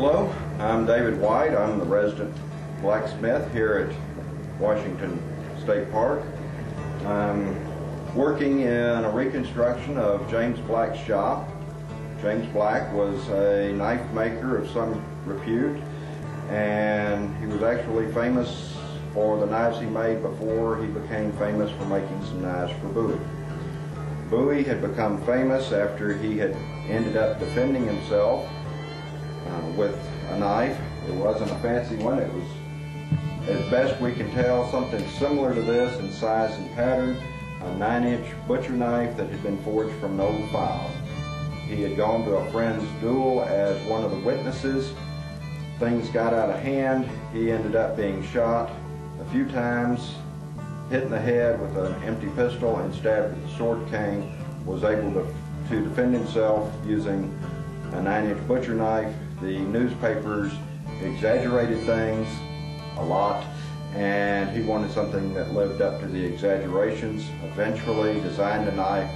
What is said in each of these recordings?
Hello, I'm David White. I'm the resident blacksmith here at Washington State Park. I'm working in a reconstruction of James Black's shop. James Black was a knife maker of some repute, and he was actually famous for the knives he made before he became famous for making some knives for Bowie. Bowie had become famous after he had ended up defending himself with a knife. It wasn't a fancy one. It was, as best we can tell, something similar to this in size and pattern, a 9-inch butcher knife that had been forged from an old file. He had gone to a friend's duel as one of the witnesses. Things got out of hand. He ended up being shot a few times, hit in the head with an empty pistol, and stabbed with a sword cane. Was able to defend himself using a 9-inch butcher knife. The newspapers exaggerated things a lot, and he wanted something that lived up to the exaggerations. Eventually designed a knife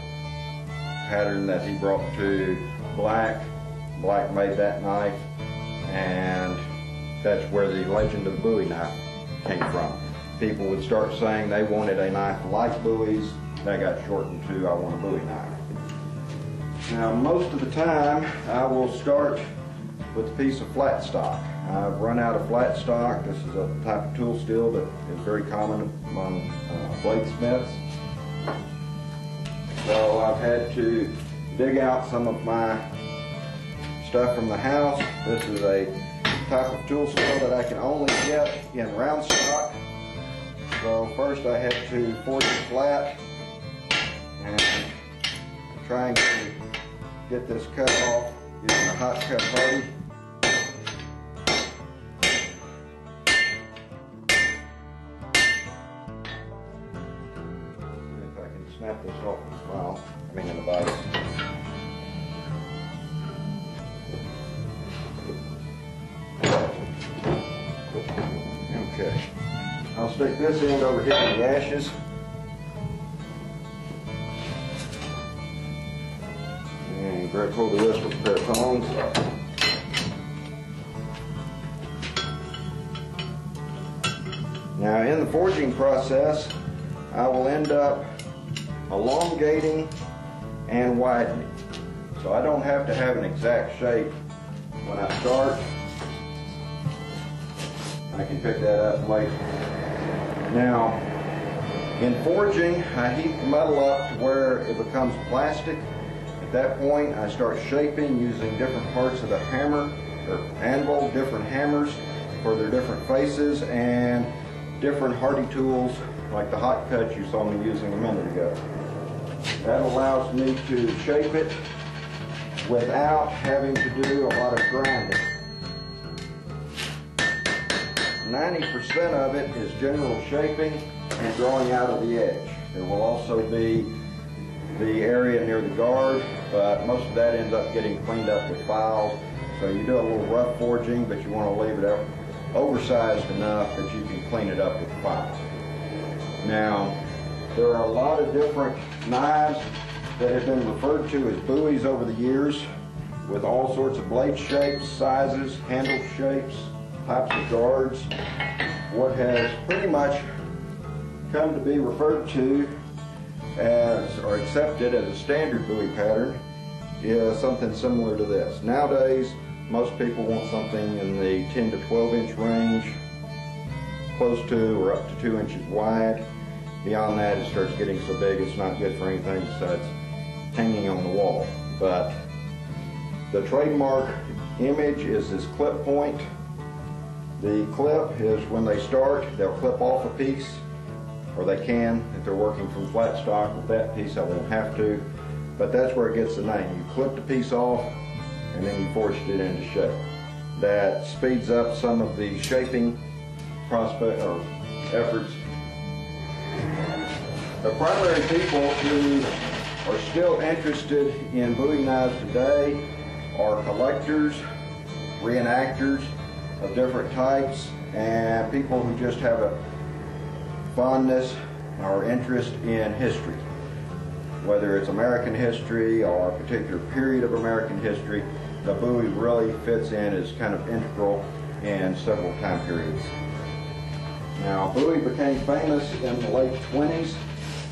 pattern that he brought to Black. Black made that knife, and that's where the legend of the Bowie knife came from. People would start saying they wanted a knife like Bowie's. That got shortened to, I want a Bowie knife. Now, most of the time, I will start with a piece of flat stock. I've run out of flat stock. This is a type of tool steel that is very common among bladesmiths. So I've had to dig out some of my stuff from the house. This is a type of tool steel that I can only get in round stock. So first I had to forge it flat, and I'm trying to get this cut off using a hot cut hose. See if I can snap this off in the file, in the vise. Okay. I'll stick this end over here in the ashes. And grab hold of this with a pair of tongs. Now, in the forging process, I will end up elongating and widening. So I don't have to have an exact shape when I start. I can pick that up later. Now, in forging, I heat the metal up to where it becomes plastic. At that point, I start shaping using different parts of the hammer or anvil, different hammers for their different faces, and different hardy tools like the hot cut you saw me using a minute ago. That allows me to shape it without having to do a lot of grinding. 90% of it is general shaping and drawing out of the edge. There will also be the area near the guard, but most of that ends up getting cleaned up with files. So you do a little rough forging, but you want to leave it oversized enough that you can clean it up with files. Now, there are a lot of different knives that have been referred to as Bowies over the years, with all sorts of blade shapes, sizes, handle shapes, types of guards. What has pretty much come to be referred to as, or accepted as, a standard Bowie pattern is something similar to this. Nowadays, most people want something in the 10 to 12 inch range, close to or up to 2 inches wide. Beyond that, it starts getting so big it's not good for anything besides hanging on the wall. But the trademark image is this clip point. The clip is, when they start, they'll clip off a piece, or they can if they're working from flat stock. With that piece, I won't have to, but that's where it gets the name. You clip the piece off, and then you forged it into shape. That speeds up some of the shaping efforts. The primary people who are still interested in Bowie knives today are collectors, reenactors of different types, and people who just have a fondness or interest in history. whether it's American history or a particular period of American history. the Bowie really fits in as kind of integral in several time periods. Now, Bowie became famous in the late 20s.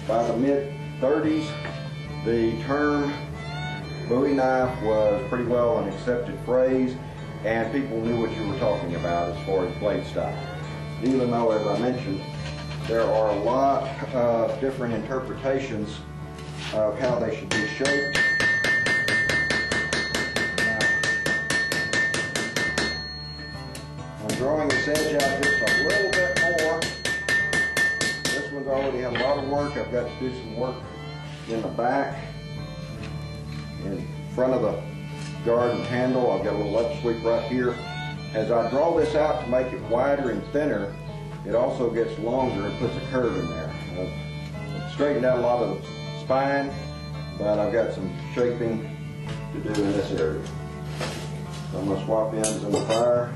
By the mid-30s, the term Bowie knife was pretty well an accepted phrase, and people knew what you were talking about as far as blade style. Even though, as I mentioned, there are a lot of different interpretations of how they should be shaped. I'm drawing this edge out just a little bit more. This one's already had a lot of work. I've got to do some work in the back, in front of the guard and handle. I've got a little up sweep right here. As I draw this out to make it wider and thinner, it also gets longer and puts a curve in there. I've straightened out a lot of the spine, but I've got some shaping to do in this area. So I'm going to swap ends in the fire.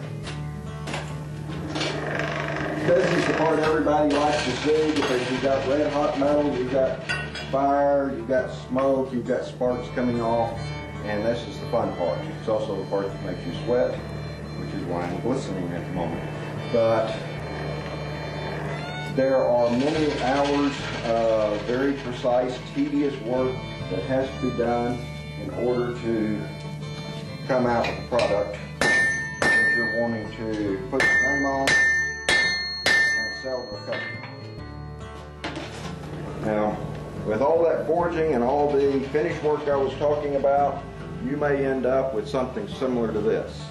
This is the part everybody likes to see, because you've got red hot metal, you've got fire, you've got smoke, you've got sparks coming off, and this is the fun part. It's also the part that makes you sweat, which is why I'm glistening at the moment. But there are many hours of very precise, tedious work that has to be done in order to come out with a product if you're wanting to put the name on and sell to a customer. Now, with all that forging and all the finish work I was talking about, you may end up with something similar to this.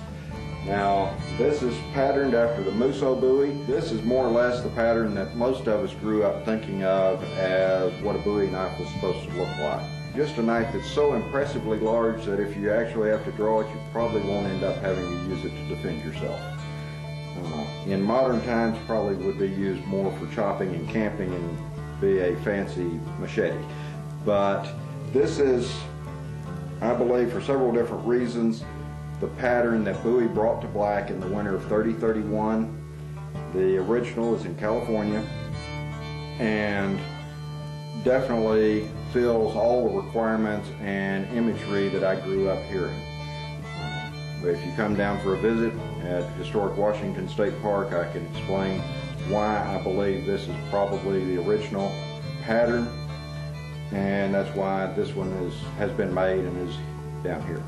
Now, this is patterned after the Musso Bowie. This is more or less the pattern that most of us grew up thinking of as what a Bowie knife was supposed to look like. Just a knife that's so impressively large that if you actually have to draw it, you probably won't end up having to use it to defend yourself. In modern times, probably would be used more for chopping and camping and be a fancy machete. But this is, I believe, for several different reasons, the pattern that Bowie brought to black in the winter of 30-31. The original is in California and definitely fills all the requirements and imagery that I grew up hearing. But if you come down for a visit at historic Washington State Park, I can explain why I believe this is probably the original pattern, and that's why this one has been made and is down here.